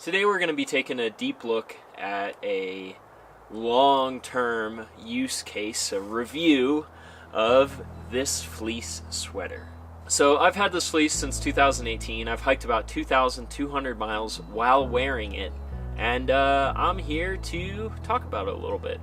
Today we're going to be taking a deep look at a long-term use case, a review of this fleece sweater. So I've had this fleece since 2018. I've hiked about 2,200 miles while wearing it, and I'm here to talk about it a little bit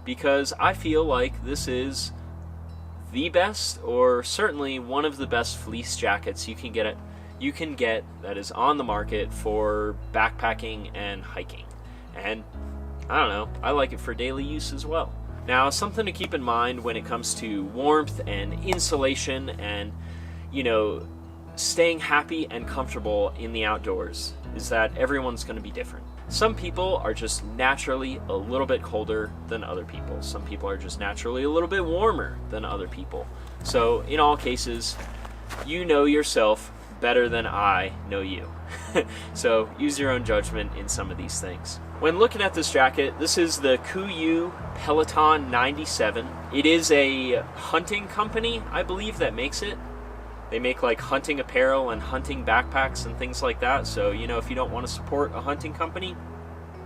because I feel like this is the best, or certainly one of the best fleece jackets you can get that is on the market for backpacking and hiking. And I don't know, I like it for daily use as well. Now, something to keep in mind when it comes to warmth and insulation and, staying happy and comfortable in the outdoors is that everyone's going to be different. Some people are just naturally a little bit colder than other people. Some people are just naturally a little bit warmer than other people. So in all cases, you know yourself better than I know you. So use your own judgment in some of these things. When looking at this jacket, this is the Kuiu Peloton 97. It is a hunting company, I believe, that makes it. They make like hunting apparel and hunting backpacks and things like that. So, if you don't want to support a hunting company,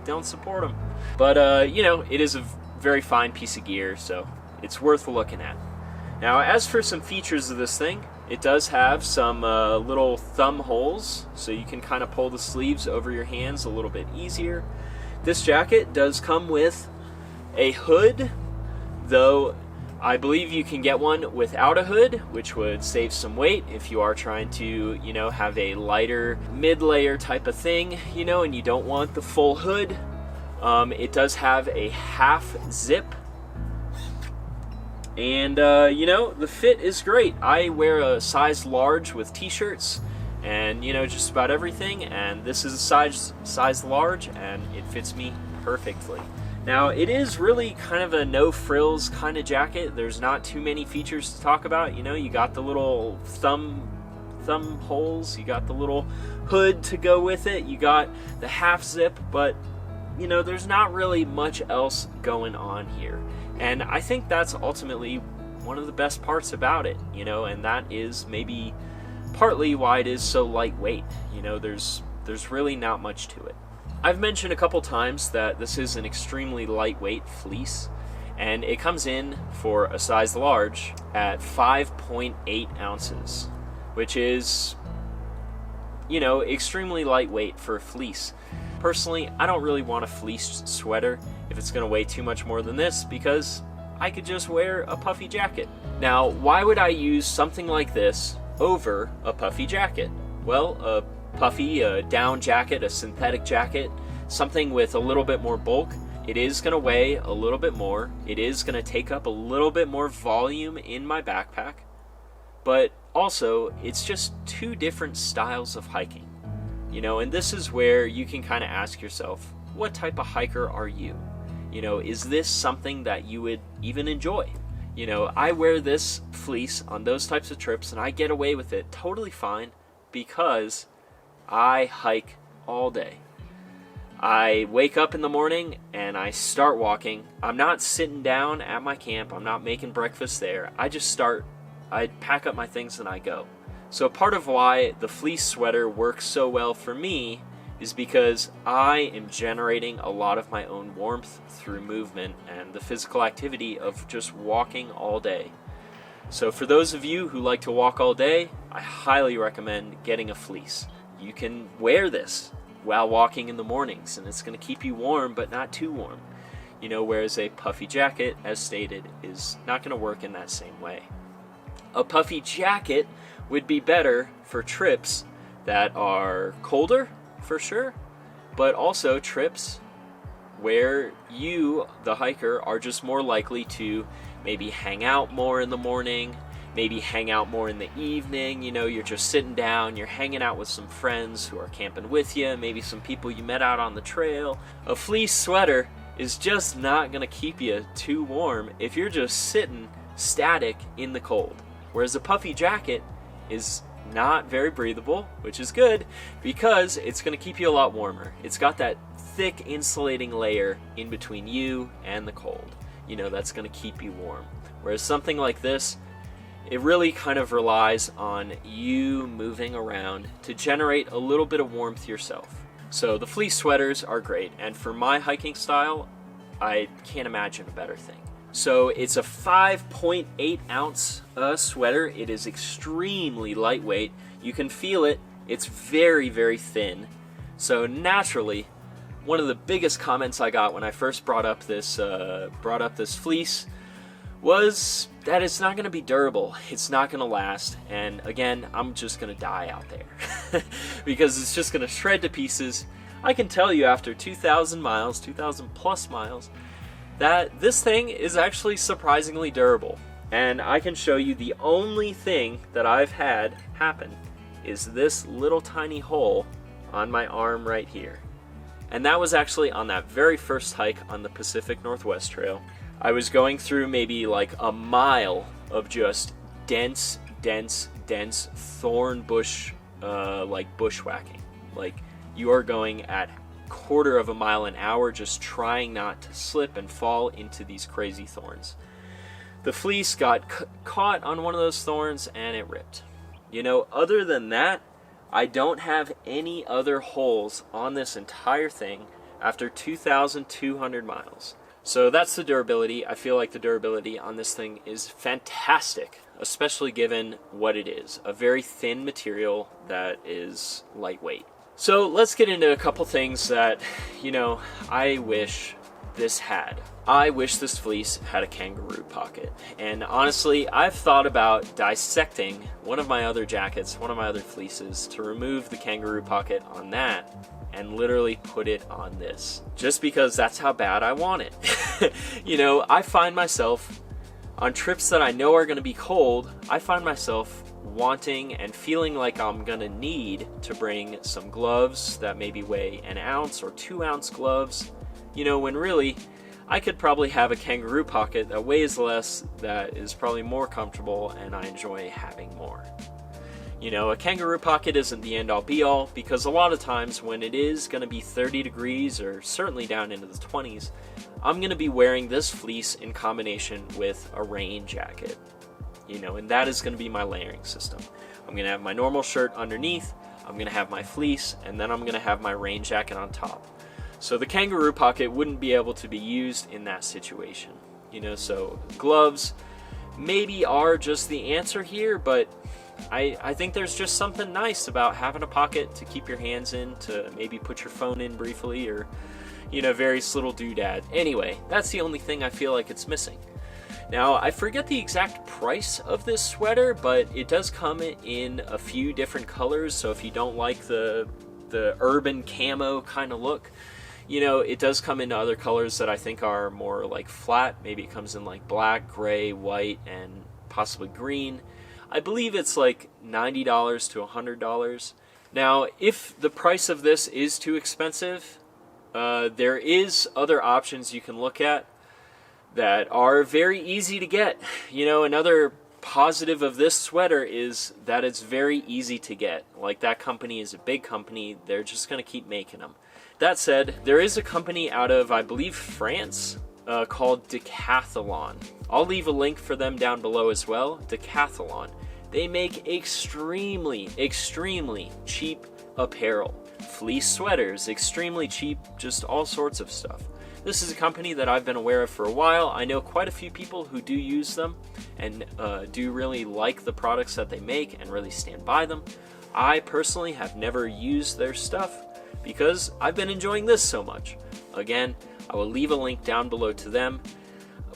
don't support them. But, it is a very fine piece of gear, so it's worth looking at. Now, as for some features of this thing, it does have some little thumb holes, so you can kind of pull the sleeves over your hands a little bit easier. This jacket does come with a hood, though I believe you can get one without a hood, which would save some weight if you are trying to, have a lighter mid-layer type of thing, and you don't want the full hood. It does have a half zip. And, the fit is great. I wear a size large with t-shirts and, just about everything. And this is a size large, and it fits me perfectly. Now, it is really kind of a no-frills kind of jacket. There's not too many features to talk about. You got the little thumb holes. You got the little hood to go with it. You got the half zip, but, there's not really much else going on here. And I think that's ultimately one of the best parts about it, and that is maybe partly why it is so lightweight. There's really not much to it. I've mentioned a couple times that this is an extremely lightweight fleece, and it comes in for a size large at 5.8 ounces, which is, extremely lightweight for a fleece. Personally, I don't really want a fleece sweater if it's going to weigh too much more than this, because I could just wear a puffy jacket. Now, why would I use something like this over a puffy jacket? Well, a puffy, a down jacket, a synthetic jacket, something with a little bit more bulk, it is going to weigh a little bit more. It is going to take up a little bit more volume in my backpack. But also, it's just two different styles of hiking. And this is where you can kind of ask yourself, what type of hiker are you? Is this something that you would even enjoy? I wear this fleece on those types of trips and I get away with it totally fine because I hike all day. I wake up in the morning and I start walking. I'm not sitting down at my camp. I'm not making breakfast there. I pack up my things and I go. So part of why the fleece sweater works so well for me is because I am generating a lot of my own warmth through movement and the physical activity of just walking all day. So for those of you who like to walk all day, I highly recommend getting a fleece. You can wear this while walking in the mornings, and it's going to keep you warm, but not too warm. Whereas a puffy jacket, as stated, is not going to work in that same way. A puffy jacket would be better for trips that are colder, for sure, but also trips where you, the hiker, are just more likely to maybe hang out more in the morning, maybe hang out more in the evening. You're just sitting down, you're hanging out with some friends who are camping with you, maybe some people you met out on the trail. A fleece sweater is just not going to keep you too warm if you're just sitting static in the cold. Whereas a puffy jacket is not very breathable, which is good because it's going to keep you a lot warmer. It's got that thick insulating layer in between you and the cold. That's going to keep you warm. Whereas something like this, it really kind of relies on you moving around to generate a little bit of warmth yourself. So the fleece sweaters are great, and for my hiking style, I can't imagine a better thing. So it's a 5.8 ounce sweater. It is extremely lightweight. You can feel it. It's very, very thin. So naturally, one of the biggest comments I got when I first brought up this fleece was that it's not going to be durable. It's not going to last. And again, I'm just going to die out there because it's just going to shred to pieces. I can tell you after 2,000 miles, 2,000 plus miles, that this thing is actually surprisingly durable. And I can show you the only thing that I've had happen is this little tiny hole on my arm right here. And that was actually on that very first hike on the Pacific Northwest Trail. I was going through maybe like a mile of just dense thorn bush, like bushwhacking. Like you are going at quarter of a mile an hour just trying not to slip and fall into these crazy thorns. The fleece got caught on one of those thorns and it ripped. You know, other than that, I don't have any other holes on this entire thing after 2,200 miles. So that's the durability. I feel like the durability on this thing is fantastic, especially given what it is, a very thin material that is lightweight. So let's get into a couple things that, you know, I wish this had. I wish this fleece had a kangaroo pocket. And honestly, I've thought about dissecting one of my other jackets, one of my other fleeces, to remove the kangaroo pocket on that and literally put it on this. Just because that's how bad I want it. You know, I find myself on trips that I know are gonna be cold, I find myself wanting and feeling like I'm gonna need to bring some gloves that maybe weigh an ounce or 2 ounce gloves, you know, when really I could probably have a kangaroo pocket that weighs less, that is probably more comfortable, and I enjoy having more. You know, a kangaroo pocket isn't the end all be all, because a lot of times when it is going to be 30 degrees or certainly down into the 20s, I'm going to be wearing this fleece in combination with a rain jacket. You know, and that is going to be my layering system. I'm going to have my normal shirt underneath, I'm going to have my fleece, and then I'm going to have my rain jacket on top. So the kangaroo pocket wouldn't be able to be used in that situation. You know, so gloves maybe are just the answer here, but I think there's just something nice about having a pocket to keep your hands in, to maybe put your phone in briefly, or, you know, various little doodads. Anyway, that's the only thing I feel like it's missing. Now, I forget the exact price of this sweater, but it does come in a few different colors, so if you don't like the urban camo kind of look, you know, it does come in other colors that I think are more like flat. Maybe it comes in like black, gray, white, and possibly green. I believe it's like $90 to $100. Now, if the price of this is too expensive, there is other options you can look at that are very easy to get. You know, another positive of this sweater is that it's very easy to get. Like, that company is a big company. They're just going to keep making them. That said, there is a company out of, I believe, France called Decathlon. I'll leave a link for them down below as well. Decathlon. They make extremely cheap apparel. Fleece sweaters, extremely cheap, just all sorts of stuff. This is a company that I've been aware of for a while. I know quite a few people who do use them and do really like the products that they make and really stand by them. I personally have never used their stuff because I've been enjoying this so much. Again, I will leave a link down below to them.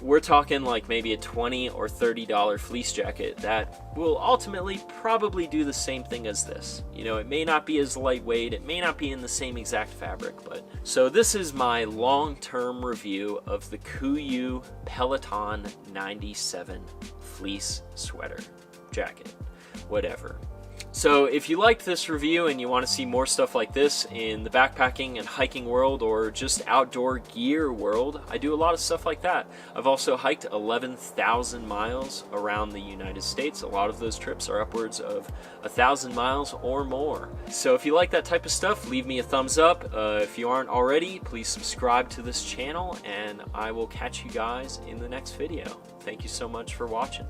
We're talking like maybe a $20 or $30 fleece jacket that will ultimately probably do the same thing as this. You know, it may not be as lightweight, it may not be in the same exact fabric, but... So this is my long-term review of the Kuiu Peloton 97 fleece sweater, jacket, whatever. So if you liked this review and you want to see more stuff like this in the backpacking and hiking world, or just outdoor gear world, I do a lot of stuff like that. I've also hiked 11,000 miles around the United States. A lot of those trips are upwards of 1,000 miles or more. So if you like that type of stuff, leave me a thumbs up. If you aren't already, please subscribe to this channel, and I will catch you guys in the next video. Thank you so much for watching.